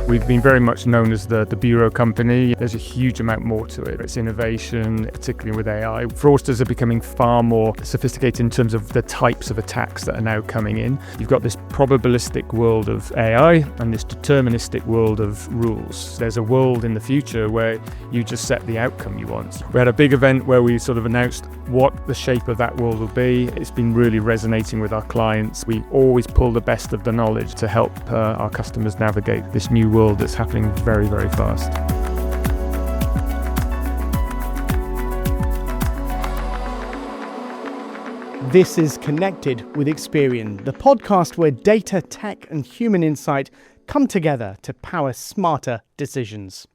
We've been very much known as the bureau company. There's a huge amount more to it. It's innovation, particularly with AI. Fraudsters are becoming far more sophisticated in terms of the types of attacks that are now coming in. You've got this probabilistic world of AI and this deterministic world of rules. There's a world in the future where you just set the outcome you want. We had a big event where we sort of announced what the shape of that world will be. It's been really resonating with our clients. We always pull the best of the knowledge to help our customers navigate this new world that's happening very, very fast. This is Connected with Experian, the podcast where data, tech and human insight come together to power smarter decisions.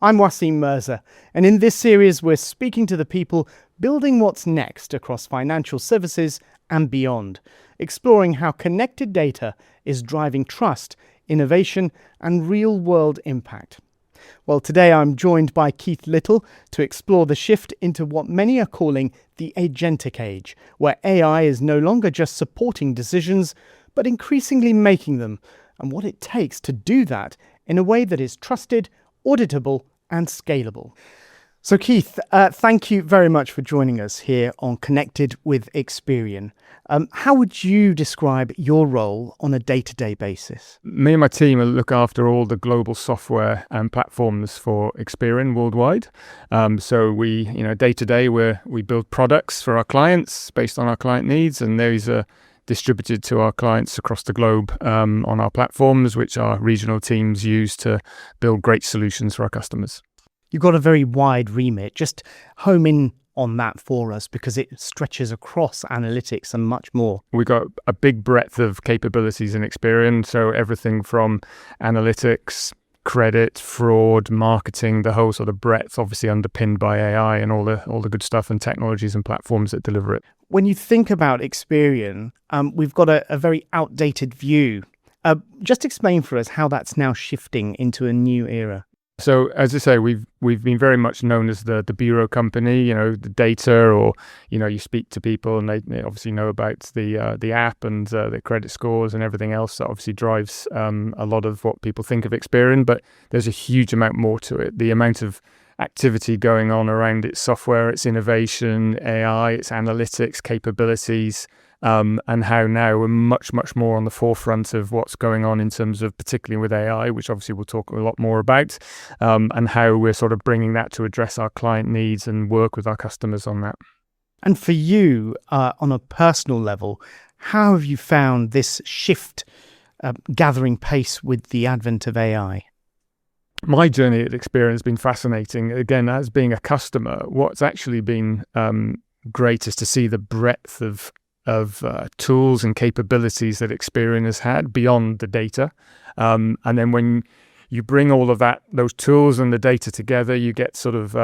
I'm Waseem Mirza, and in this series we're speaking to the people building what's next across financial services and beyond, exploring how connected data is driving trust, innovation and real-world impact. Well, today I'm joined by Keith Little to explore the shift into what many are calling the Agentic Age, where AI is no longer just supporting decisions, but increasingly making them, and what it takes to do that in a way that is trusted, auditable and scalable. So Keith, thank you very much for joining us here on Connected with Experian. How would you describe your role on a day-to-day basis? Me and my team look after all the global software and platforms for Experian worldwide. So we, day to day, we build products for our clients based on our client needs, and these are distributed to our clients across the globe on our platforms, which our regional teams use to build great solutions for our customers. You've got a very wide remit. Just home in on that for us, because it stretches across analytics and much more. We've got a big breadth of capabilities in Experian, so everything from analytics, credit, fraud, marketing, the whole sort of breadth, obviously underpinned by AI and all the good stuff and technologies and platforms that deliver it. When you think about Experian, we've got a very outdated view. Just explain for us how that's now shifting into a new era. So, as I say, we've been very much known as the bureau company. The data, or you speak to people and they obviously know about the app and the credit scores and everything else that obviously drives a lot of what people think of Experian. But there's a huge amount more to it. The amount of activity going on around its software, its innovation, AI, its analytics capabilities. And how now we're much, much more on the forefront of what's going on in terms of, particularly with AI, which obviously we'll talk a lot more about, and how we're sort of bringing that to address our client needs and work with our customers on that. And for you, on a personal level, how have you found this shift gathering pace with the advent of AI? My journey at Experian has been fascinating. Again, as being a customer, what's actually been great is to see the breadth of tools and capabilities that Experian has had beyond the data. And then when you bring all of those tools and the data together, you get sort of,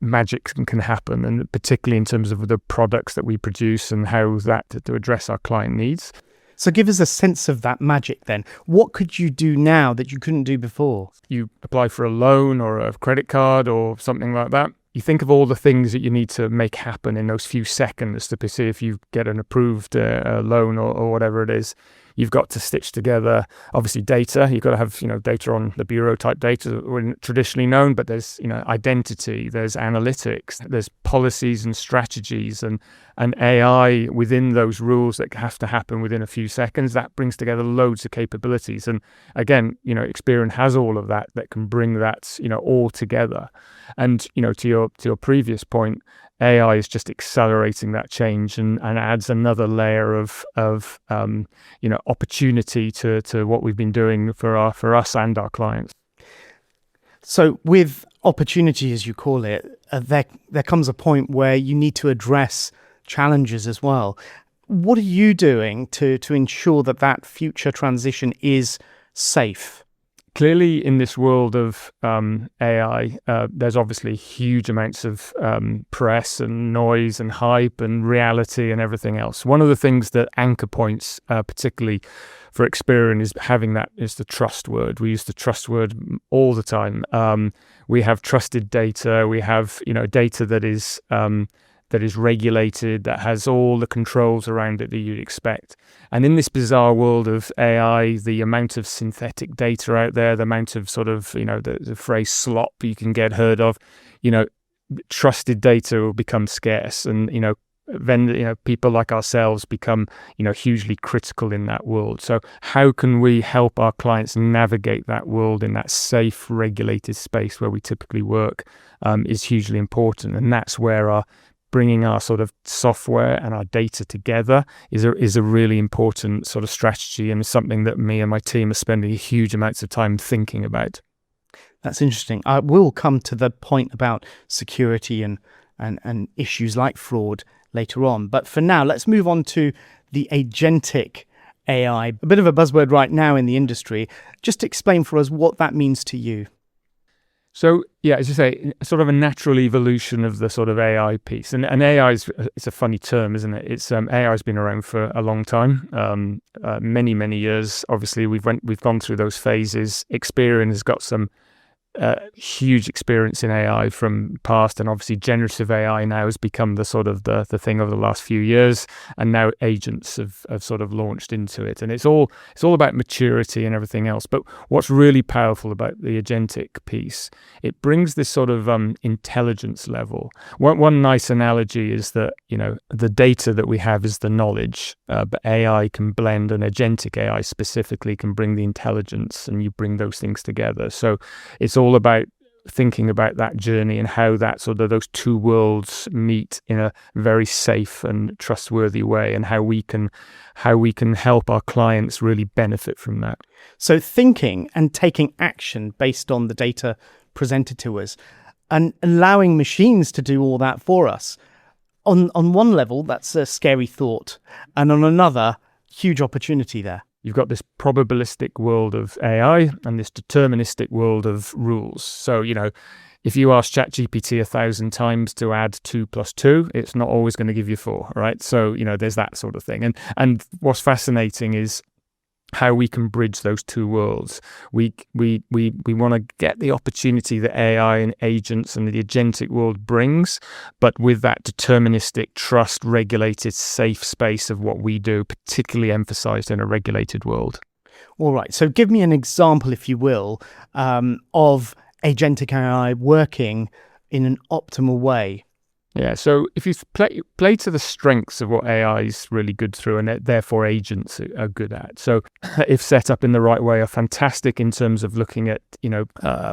magic can happen, and particularly in terms of the products that we produce and how that to address our client needs. So give us a sense of that magic then. What could you do now that you couldn't do before? You apply for a loan or a credit card or something like that. You think of all the things that you need to make happen in those few seconds to see if you get an approved loan or whatever it is. You've got to stitch together, obviously, data. You've got to have, data on the bureau type data that we're traditionally known, but there's, identity, there's analytics, there's policies and strategies and AI within those rules that have to happen within a few seconds. That brings together loads of capabilities. And again, Experian has all of that can bring that, all together. And, to your previous point, AI is just accelerating that change and adds another layer of opportunity to what we've been doing for us and our clients. So with opportunity, as you call it, there comes a point where you need to address challenges as well. What are you doing to ensure that future transition is safe? Clearly, in this world of AI, there's obviously huge amounts of press and noise and hype and reality and everything else. One of the things that anchor points, particularly for Experian, is the trust word. We use the trust word all the time. We have trusted data. We have data that is that is regulated, that has all the controls around it that you'd expect. And in this bizarre world of AI, the amount of synthetic data out there, the amount of sort of, the phrase slop you can get heard of, trusted data will become scarce. And, then people like ourselves become hugely critical in that world. So how can we help our clients navigate that world in that safe, regulated space where we typically work is hugely important. And that's where bringing our sort of software and our data together is a really important sort of strategy, and something that me and my team are spending huge amounts of time thinking about. That's interesting. I will come to the point about security and issues like fraud later on. But for now, let's move on to the agentic AI, a bit of a buzzword right now in the industry. Just explain for us what that means to you. So, yeah, as you say, sort of a natural evolution of the sort of AI piece. And AI it's a funny term, isn't it? It's AI has been around for a long time, many, many years. Obviously, we've gone through those phases. Experian has got some huge experience in AI from past, and obviously generative AI now has become the sort of the thing over the last few years, and now agents have sort of launched into it, and it's all about maturity and everything else. But what's really powerful about the agentic piece, it brings this sort of intelligence level. One nice analogy is that the data that we have is the knowledge, but AI can blend, and agentic AI specifically can bring the intelligence, and you bring those things together. So it's all about thinking about that journey and how that sort of those two worlds meet in a very safe and trustworthy way, and how we can help our clients really benefit from that. So thinking and taking action based on the data presented to us, and allowing machines to do all that for us. On one level, that's a scary thought, and on another, huge opportunity there. You've got this probabilistic world of AI and this deterministic world of rules. So, if you ask ChatGPT 1,000 times to add 2 + 2, it's not always going to give you 4, right? So, there's that sort of thing. And what's fascinating is how we can bridge those two worlds. We want to get the opportunity that AI and agents and the agentic world brings, but with that deterministic, trust, regulated, safe space of what we do, particularly emphasized in a regulated world. All right. So give me an example, if you will, of agentic AI working in an optimal way. Yeah, so if you play to the strengths of what AI is really good through, and therefore agents are good at. So if set up in the right way, are fantastic in terms of looking at,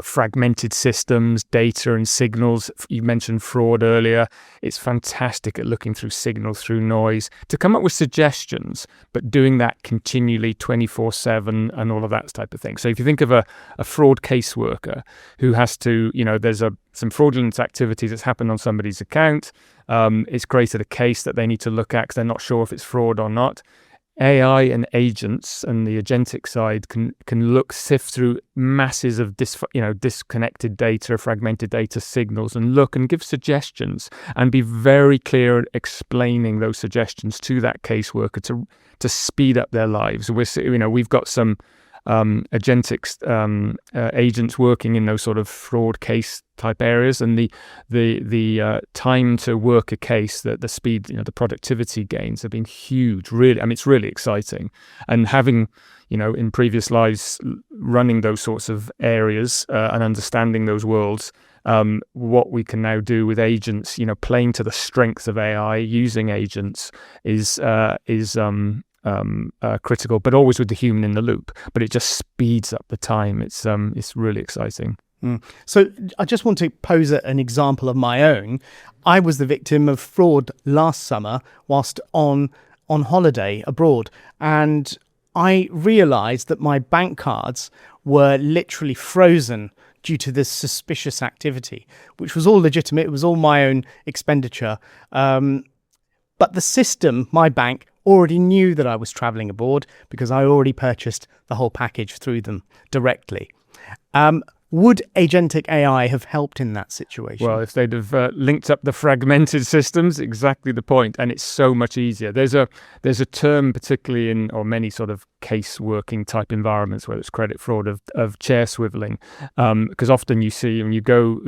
fragmented systems, data and signals. You mentioned fraud earlier. It's fantastic at looking through signals, through noise, to come up with suggestions, but doing that continually 24/7 and all of that type of thing. So if you think of a fraud caseworker who has to, there's some fraudulent activity that's happened on somebody's account. It's created a case that they need to look at because they're not sure if it's fraud or not. AI and agents and the agentic side can sift through masses of disconnected data, fragmented data signals, and look and give suggestions and be very clear at explaining those suggestions to that caseworker to speed up their lives. We've got some agentic agents working in those sort of fraud case type areas, and the time to work a case, the speed, the productivity gains have been huge. Really, it's really exciting. And having, in previous lives running those sorts of areas and understanding those worlds, what we can now do with agents, playing to the strengths of AI, using agents is critical, but always with the human in the loop. But it just speeds up the time. It's really exciting. So I just want to pose an example of my own. I was the victim of fraud last summer whilst on holiday abroad, and I realised that my bank cards were literally frozen due to this suspicious activity, which was all legitimate. It was all my own expenditure. But the system, my bank, already knew that I was travelling abroad because I already purchased the whole package through them directly. Would agentic AI have helped in that situation? Well, if they'd have linked up the fragmented systems, exactly the point, and it's so much easier. There's a term, particularly in or many sort of case working type environments, whether it's credit fraud, of chair swiveling, because often you see when you go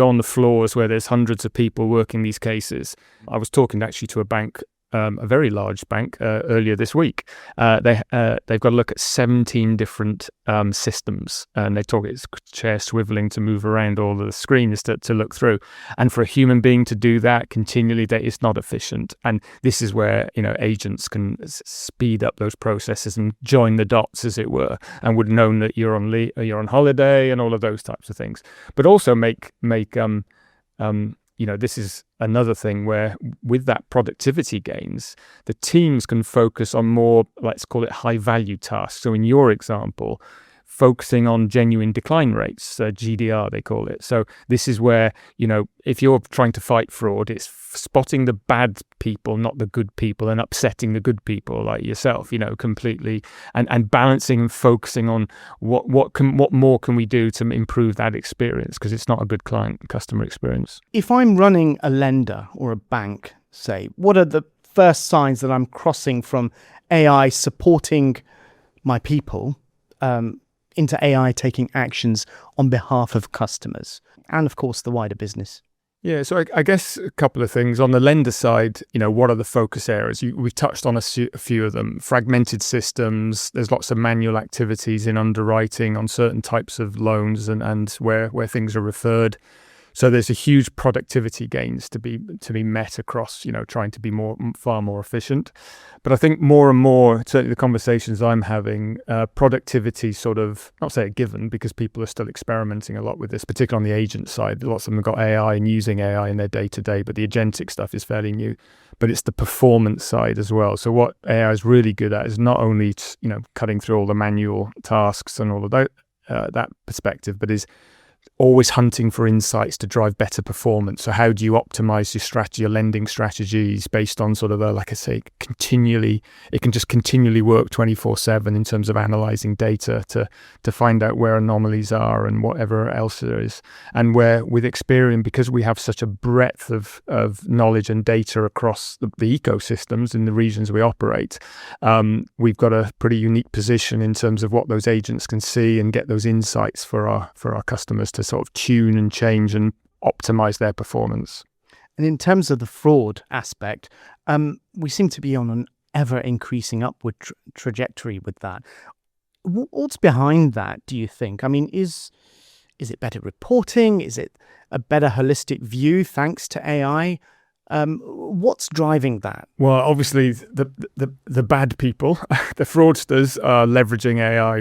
on the floors where there's hundreds of people working these cases. I was talking actually to a bank. A very large bank earlier this week. They've got to look at 17 different systems, and they talk it's chair swiveling to move around all the screens to look through. And for a human being to do that continually, it's not efficient. And this is where agents can speed up those processes and join the dots, as it were, and would know that you're on holiday and all of those types of things. But also make this is another thing where with that productivity gains, the teams can focus on more, let's call it high value tasks. So in your example, focusing on genuine decline rates, GDR they call it. So this is where, if you're trying to fight fraud, it's spotting the bad people, not the good people, and upsetting the good people like yourself, completely, and balancing and focusing on what more can we do to improve that experience, because it's not a good customer experience. If I'm running a lender or a bank, say, what are the first signs that I'm crossing from AI supporting my people into AI taking actions on behalf of customers and, of course, the wider business? Yeah, so I guess a couple of things. On the lender side, what are the focus areas? We've touched on a few of them. Fragmented systems, there's lots of manual activities in underwriting on certain types of loans and where things are referred. So there's a huge productivity gains to be met across, trying to be far more efficient. But I think more and more, certainly the conversations I'm having, productivity sort of, not say a given, because people are still experimenting a lot with this, particularly on the agent side. Lots of them have got AI and using AI in their day-to-day, but the agentic stuff is fairly new. But it's the performance side as well. So what AI is really good at is not only, cutting through all the manual tasks and all of that perspective, but is always hunting for insights to drive better performance. So how do you optimize your strategy, your lending strategies based on sort of like I say, it can just continually work 24/7 in terms of analyzing data to find out where anomalies are and whatever else there is. And where with Experian, because we have such a breadth of knowledge and data across the ecosystems in the regions we operate, we've got a pretty unique position in terms of what those agents can see and get those insights for our customers to sort of tune and change and optimize their performance. And in terms of the fraud aspect, we seem to be on an ever increasing upward trajectory with that. What's behind that, do you think? I mean, is it better reporting? Is it a better holistic view thanks to AI? What's driving that? Well, obviously, the bad people, the fraudsters, are leveraging AI,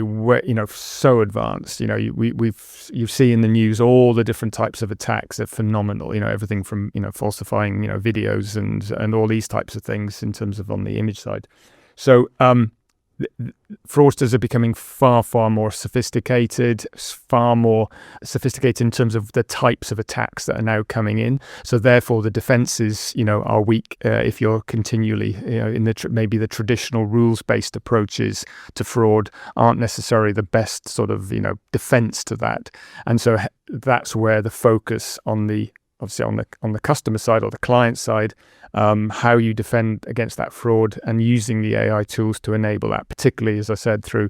so advanced. You see in the news all the different types of attacks are phenomenal. Everything from falsifying videos and all these types of things in terms of on the image side. So fraudsters are becoming far more sophisticated in terms of the types of attacks that are now coming in. So therefore the defenses are weak if you're continually in maybe the traditional rules-based approaches to fraud aren't necessarily the best sort of defense to that. And so that's where the focus on the customer side or the client side, how you defend against that fraud and using the AI tools to enable that, particularly, as I said, through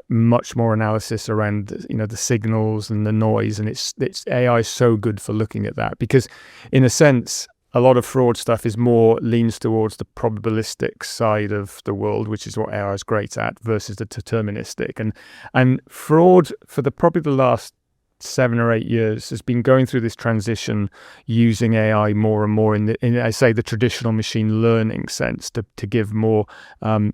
much more analysis around the signals and the noise. And it's AI is so good for looking at that, because in a sense, a lot of fraud stuff leans towards the probabilistic side of the world, which is what AI is great at, versus the deterministic. And fraud for probably the last 7 or 8 years has been going through this transition using AI more and more in I say the traditional machine learning sense to give more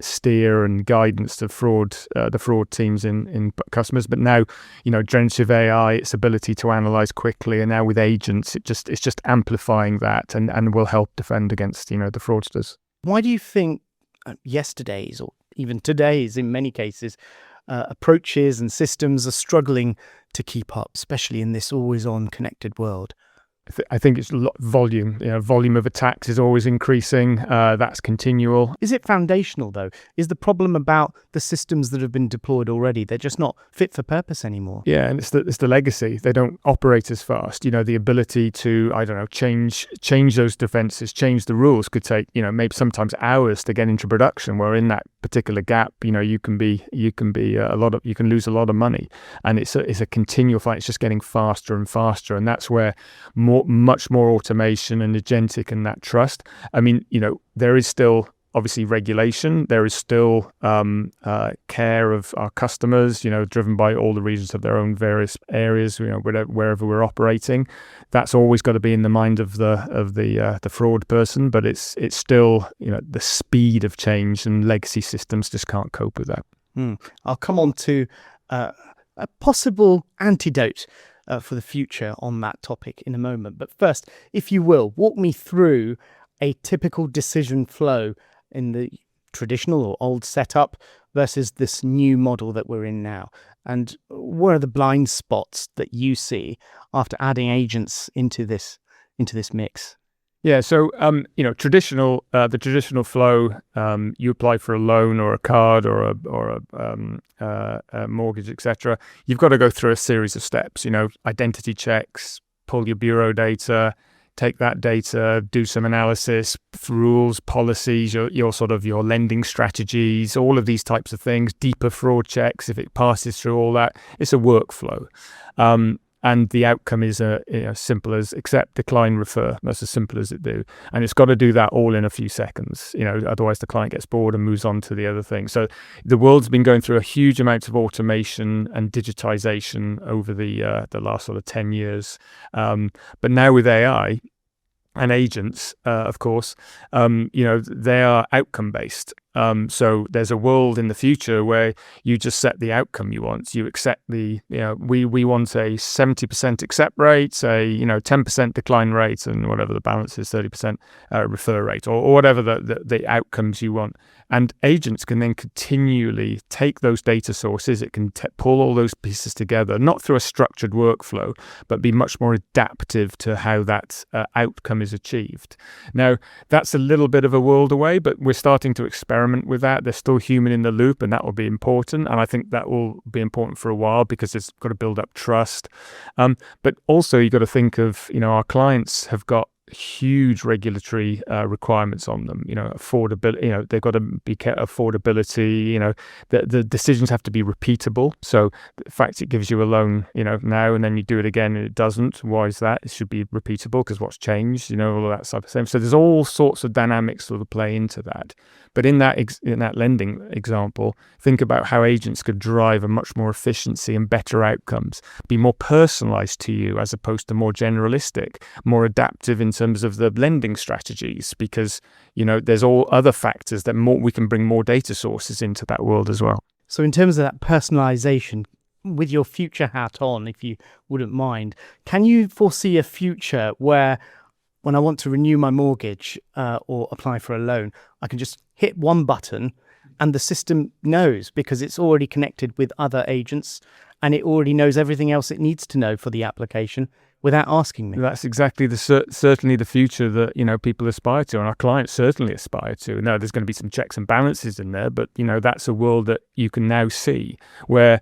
steer and guidance to the fraud teams in customers. But now generative AI, its ability to analyze quickly, and now with agents, it's just amplifying that and will help defend against the fraudsters. Why do you think yesterday's or even today's in many cases approaches and systems are struggling to keep up, especially in this always-on connected world? I think it's volume. Volume of attacks is always increasing. That's continual. Is it foundational, though? Is the problem about the systems that have been deployed already? They're just not fit for purpose anymore. Yeah, and it's the legacy. They don't operate as fast. The ability to, I don't know, change those defenses, change the rules could take, maybe sometimes hours to get into production. Where in that particular gap, you can lose a lot of money, and it's a continual fight. It's just getting faster and faster, and that's where much more automation and agentic and that trust. I mean, there is still obviously regulation. There is still care of our customers, driven by all the reasons of their own various areas, wherever we're operating. That's always got to be in the mind of the fraud person, but it's still, the speed of change, and legacy systems just can't cope with that. I'll come on to a possible antidote for the future on that topic in a moment. But first, if you will, walk me through a typical decision flow in the traditional or old setup versus this new model that we're in now. And what are the blind spots that you see after adding agents into this mix? Yeah, so the traditional flow, you apply for a loan or a card or a mortgage, etc. You've got to go through a series of steps. Identity checks, pull your bureau data, take that data, do some analysis, rules, policies, your lending strategies, all of these types of things. Deeper fraud checks, if it passes through all that, it's a workflow. And the outcome is simple as accept, decline, refer. That's as simple as it do. And it's got to do that all in a few seconds. Otherwise the client gets bored and moves on to the other thing. So the world's been going through a huge amount of automation and digitization over the last sort of 10 years. But now with AI and agents, of course, they are outcome based. So there's a world in the future where you just set the outcome you want. You accept we want a 70% accept rate, a 10% decline rate, and whatever the balance is, 30% refer rate, or whatever the outcomes you want. And agents can then continually take those data sources. It can pull all those pieces together, not through a structured workflow, but be much more adaptive to how that outcome is achieved. Now, that's a little bit of a world away, but we're starting to experiment with that. There's still human in the loop, and that will be important. And I think that will be important for a while because it's got to build up trust. But also, you've got to think of, our clients have got huge regulatory requirements on them. Affordability. They've got to be affordability. The decisions have to be repeatable. So the fact it gives you a loan, now, and then you do it again and it doesn't. Why is that? It should be repeatable because what's changed? All of that type of thing. So there's all sorts of dynamics sort of play into that. But in that lending example, think about how agents could drive a much more efficiency and better outcomes, be more personalized to you as opposed to more generalistic, more adaptive in terms of the lending strategies, because there's all other factors that we can bring more data sources into that world as well. So in terms of that personalization, with your future hat on, if you wouldn't mind, can you foresee a future where when I want to renew my mortgage or apply for a loan, I can just hit one button and the system knows because it's already connected with other agents and it already knows everything else it needs to know for the application without asking me? That's exactly certainly the future that people aspire to, and our clients certainly aspire to. Now, there's going to be some checks and balances in there, but that's a world that you can now see where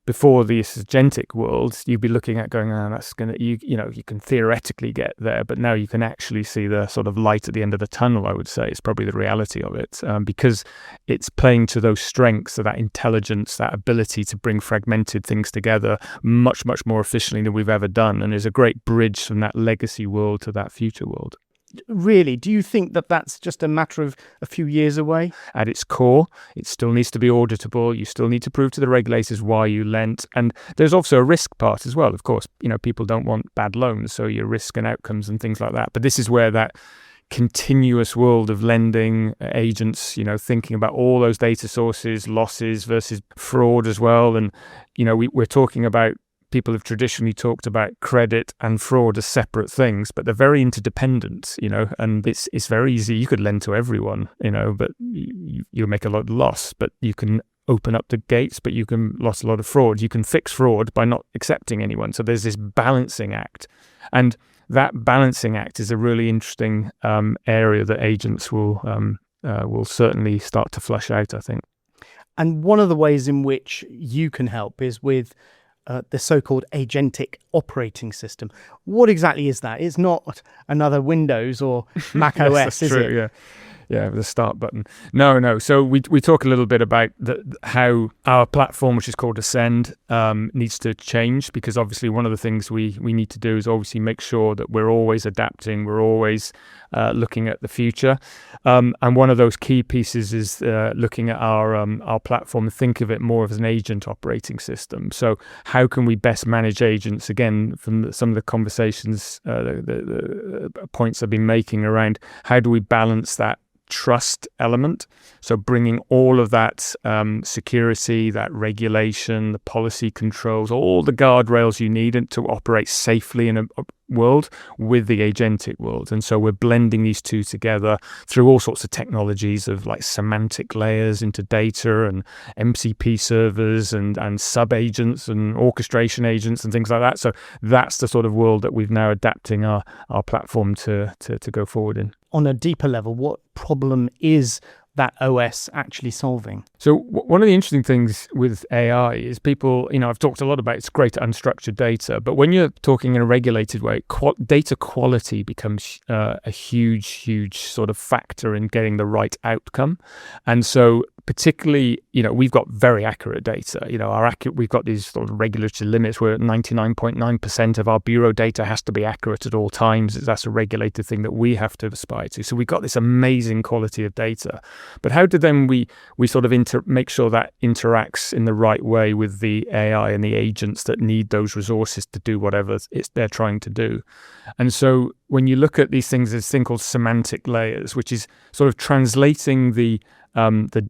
before this agentic world, you'd be looking at going, that's going to, you can theoretically get there, but now you can actually see the sort of light at the end of the tunnel, I would say. It's probably the reality of it, because it's playing to those strengths of that intelligence, that ability to bring fragmented things together much, much more efficiently than we've ever done. And there's a great bridge from that legacy world to that future world. Really? Do you think that that's just a matter of a few years away? At its core, it still needs to be auditable. You still need to prove to the regulators why you lent. And there's also a risk part as well. Of course, people don't want bad loans, so your risk and outcomes and things like that. But this is where that continuous world of lending agents, thinking about all those data sources, losses versus fraud as well. And, we're talking about, people have traditionally talked about credit and fraud as separate things, but they're very interdependent, and it's very easy. You could lend to everyone, but you'll make a lot of loss, but you can open up the gates, but you can lose a lot of fraud. You can fix fraud by not accepting anyone. So there's this balancing act. And that balancing act is a really interesting area that agents will certainly start to flush out, I think. And one of the ways in which you can help is with the so-called agentic operating system. What exactly is that? It's not another Windows or Mac Yes, OS, that's is true, it? Yeah. Yeah, the start button. No. So we talk a little bit about how our platform, which is called Ascend, needs to change, because obviously one of the things we need to do is obviously make sure that we're always adapting, we're always looking at the future. And one of those key pieces is looking at our platform and think of it more as an agent operating system. So how can we best manage agents? Again, from some of the conversations, the points I've been making around how do we balance that trust element, so bringing all of that security, that regulation, the policy controls, all the guardrails you need to operate safely in a world with the agentic world. And so we're blending these two together through all sorts of technologies of like semantic layers into data and MCP servers and sub agents and orchestration agents and things like that. So that's the sort of world that we've now adapting our platform to go forward in. On a deeper level, what problem is that OS actually solving? So one of the interesting things with AI is people, I've talked a lot about it's great unstructured data, but when you're talking in a regulated way, data quality becomes a huge sort of factor in getting the right outcome. And so particularly, we've got very accurate data. We've got these sort of regulatory limits where 99.9% of our bureau data has to be accurate at all times. That's a regulated thing that we have to aspire to. So we've got this amazing quality of data. But how do then we sort of make sure that interacts in the right way with the AI and the agents that need those resources to do whatever they're trying to do? And so when you look at these things, there's a thing called semantic layers, which is sort of translating the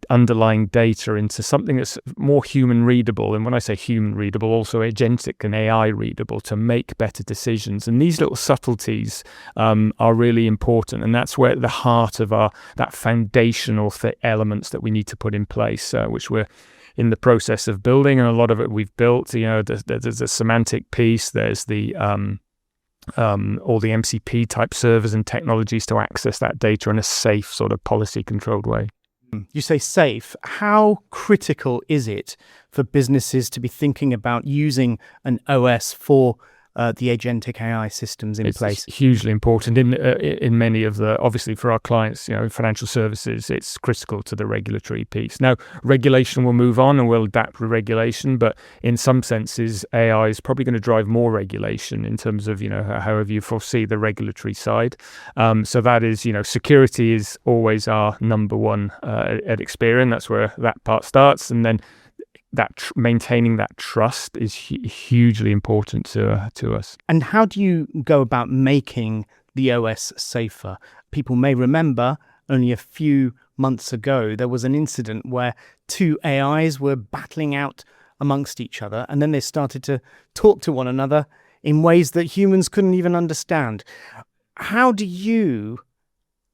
underlying data into something that's more human readable. And when I say human readable, also agentic and AI readable to make better decisions. And these little subtleties are really important. And that's where the heart of that foundational elements that we need to put in place, which we're in the process of building. And a lot of it we've built. There's a semantic piece. There's the all the MCP type servers and technologies to access that data in a safe sort of policy controlled way. You say safe. How critical is it for businesses to be thinking about using an OS for the agentic AI systems in place? It's hugely important in many of the, obviously for our clients, financial services, it's critical to the regulatory piece. Now, regulation will move on and we'll adapt with regulation, but in some senses, AI is probably going to drive more regulation in terms of, however you foresee the regulatory side. So that is, security is always our number one at Experian. That's where that part starts. And then maintaining that trust is hugely important to us. And how do you go about making the OS safer? People may remember only a few months ago, there was an incident where two AIs were battling out amongst each other, and then they started to talk to one another in ways that humans couldn't even understand. How do you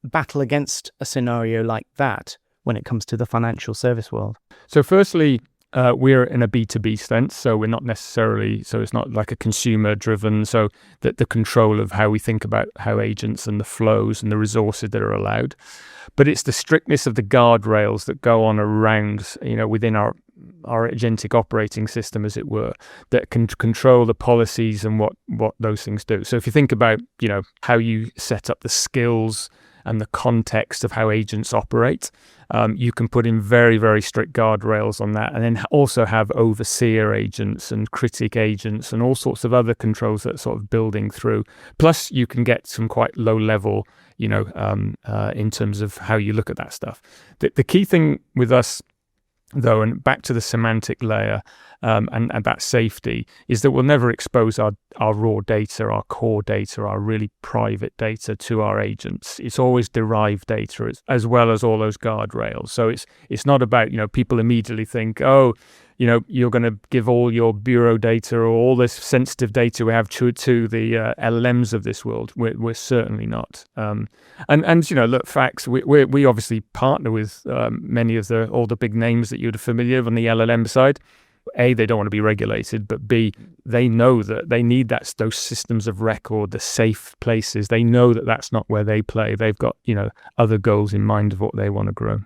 battle against a scenario like that when it comes to the financial service world? So firstly, we're in a B2B sense, so we're not necessarily, so it's not like a consumer driven, so that the control of how we think about how agents and the flows and the resources that are allowed. But it's the strictness of the guardrails that go on around, within our agentic operating system, as it were, that can control the policies and what those things do. So if you think about, how you set up the skills and the context of how agents operate, you can put in very, very strict guardrails on that, and then also have overseer agents and critic agents and all sorts of other controls that are sort of building through. Plus, you can get some quite low level, in terms of how you look at that stuff. The key thing with us, though, and back to the semantic layer and that safety, is that we'll never expose our raw data, our core data, our really private data to our agents. It's always derived data as well as all those guardrails. So it's not about, people immediately think, oh, you're going to give all your bureau data or all this sensitive data we have to the LLMs of this world. We're certainly not. And look, facts. We obviously partner with many of all the big names that you're familiar with on the LLM side. A, they don't want to be regulated, but B, they know that they need those systems of record, the safe places. They know that that's not where they play. They've got, other goals in mind of what they want to grow.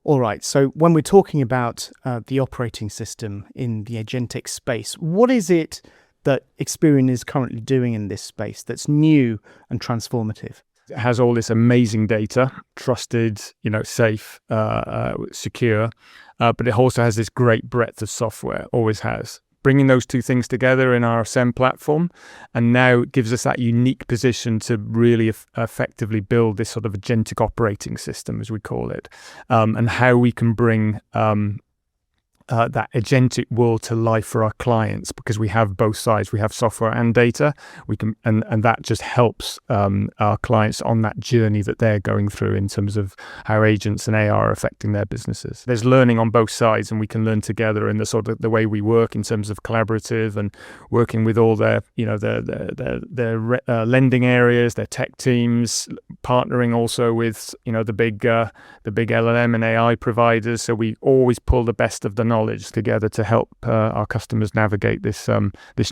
All right. So when we're talking about the operating system in the agentic space, what is it that Experian is currently doing in this space that's new and transformative? It has all this amazing data, trusted, safe, secure, but it also has this great breadth of software, always has. Bringing those two things together in our SEM platform, and now it gives us that unique position to really effectively build this sort of agentic operating system, as we call it, and how we can bring that agentic world to life for our clients, because we have both sides. We have software and data. We can, and that just helps our clients on that journey that they're going through in terms of how agents and AI are affecting their businesses. There's learning on both sides, and we can learn together in the sort of the way we work in terms of collaborative and working with all their lending areas, their tech teams, partnering also with the big LLM and AI providers. So we always pull the best of the knowledge together to help our customers navigate this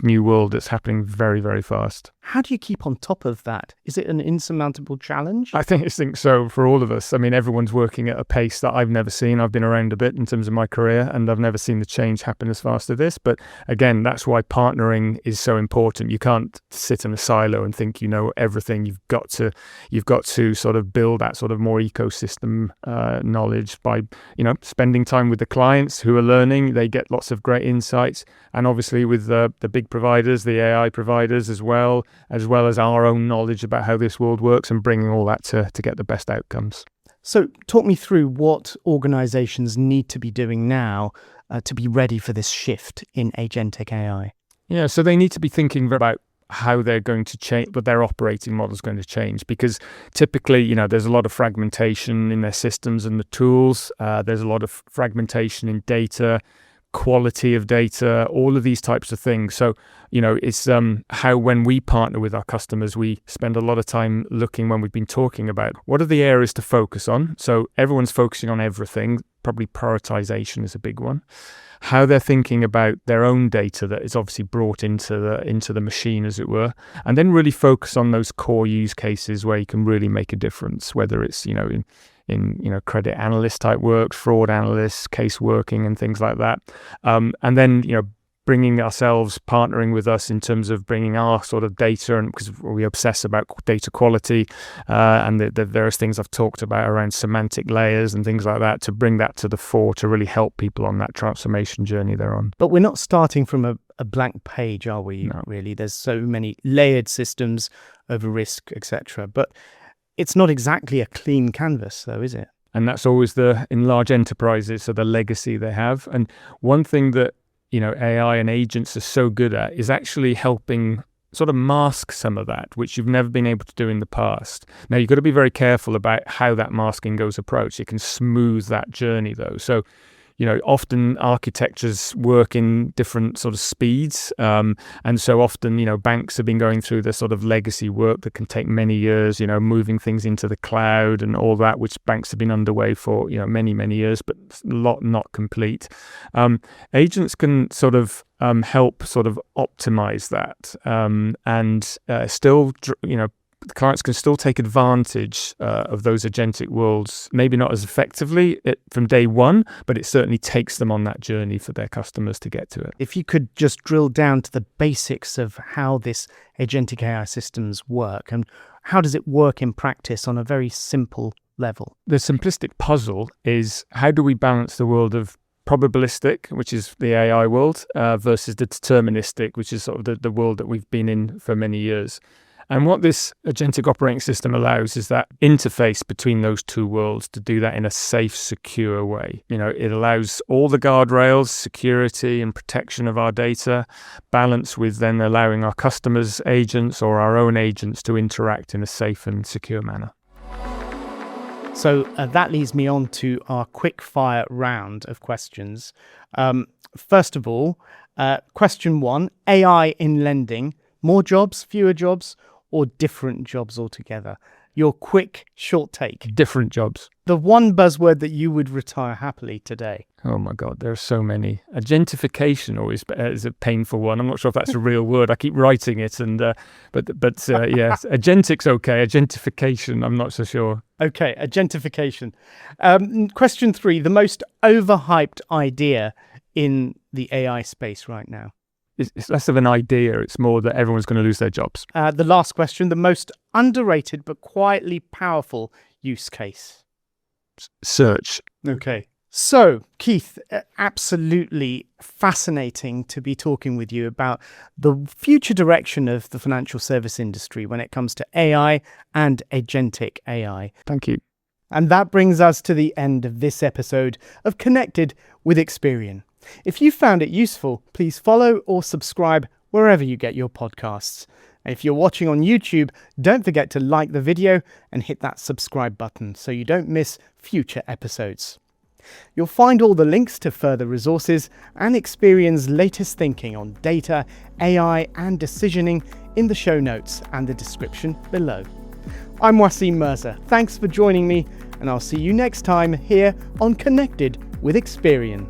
new world that's happening very, very fast. How do you keep on top of that? Is it an insurmountable challenge? I think so for all of us. I mean, everyone's working at a pace that I've never seen. I've been around a bit in terms of my career, and I've never seen the change happen as fast as this. But again, that's why partnering is so important. You can't sit in a silo and think you know everything. You've got to sort of build that sort of more ecosystem knowledge by spending time with the clients who are learning. They get lots of great insights, and obviously with the big providers, the AI providers as well as our own knowledge about how this world works, and bringing all that to get the best outcomes. So talk me through what organizations need to be doing now to be ready for this shift in agentic AI. Yeah, so they need to be thinking about how they're going to change, but their operating model is going to change, because typically, there's a lot of fragmentation in their systems and the tools. There's a lot of fragmentation in data, quality of data, all of these types of things. So, it's how when we partner with our customers, we spend a lot of time looking, when we've been talking about what are the areas to focus on. So everyone's focusing on everything. Probably prioritization is a big one. How they're thinking about their own data that is obviously brought into the machine, as it were, and then really focus on those core use cases where you can really make a difference, whether it's in credit analyst type work, fraud analysts, case working, and things like that. And then bringing ourselves, partnering with us in terms of bringing our sort of data, and because we obsess about data quality and the various things I've talked about around semantic layers and things like that, to bring that to the fore to really help people on that transformation journey they're on. But we're not starting from a blank page, are we? No. Really, there's so many layered systems over risk, etc. But it's not exactly a clean canvas, though, is it? And that's always in large enterprises, so the legacy they have. And one thing that AI and agents are so good at is actually helping sort of mask some of that, which you've never been able to do in the past. Now, you've got to be very careful about how that masking goes approached. It can smooth that journey, though. So, often architectures work in different sort of speeds. And so often, banks have been going through the sort of legacy work that can take many years, moving things into the cloud and all that, which banks have been underway for, many, many years, but a lot not complete. Agents can sort of help sort of optimize that and still, clients can still take advantage of those agentic worlds, maybe not as effectively from day one, but it certainly takes them on that journey for their customers to get to it. If you could just drill down to the basics of how this agentic AI systems work, and how does it work in practice on a very simple level? The simplistic puzzle is, how do we balance the world of probabilistic, which is the AI world, versus the deterministic, which is sort of the world that we've been in for many years. And what this agentic operating system allows is that interface between those two worlds, to do that in a safe, secure way. It allows all the guardrails, security and protection of our data, balanced with then allowing our customers' agents or our own agents to interact in a safe and secure manner. So that leads me on to our quick fire round of questions. First of all, question 1, AI in lending, more jobs, fewer jobs, or different jobs altogether? your quick, short take. Different jobs. The one buzzword that you would retire happily today. Oh my God, there are so many. Agentification always is a painful one. I'm not sure if that's a real word. I keep writing it, and but yes, agentic's okay. Agentification, I'm not so sure. Okay, agentification. Question 3: the most overhyped idea in the AI space right now. It's less of an idea. It's more that everyone's going to lose their jobs. The last question: the most underrated but quietly powerful use case. Search. Okay. So, Keith, absolutely fascinating to be talking with you about the future direction of the financial service industry when it comes to AI and agentic AI. Thank you. And that brings us to the end of this episode of Connected with Experian. If you found it useful, please follow or subscribe wherever you get your podcasts. And if you're watching on YouTube, don't forget to like the video and hit that subscribe button so you don't miss future episodes. You'll find all the links to further resources and Experian's latest thinking on data, AI and decisioning in the show notes and the description below. I'm Waseem Mirza. Thanks for joining me, and I'll see you next time here on Connected with Experian.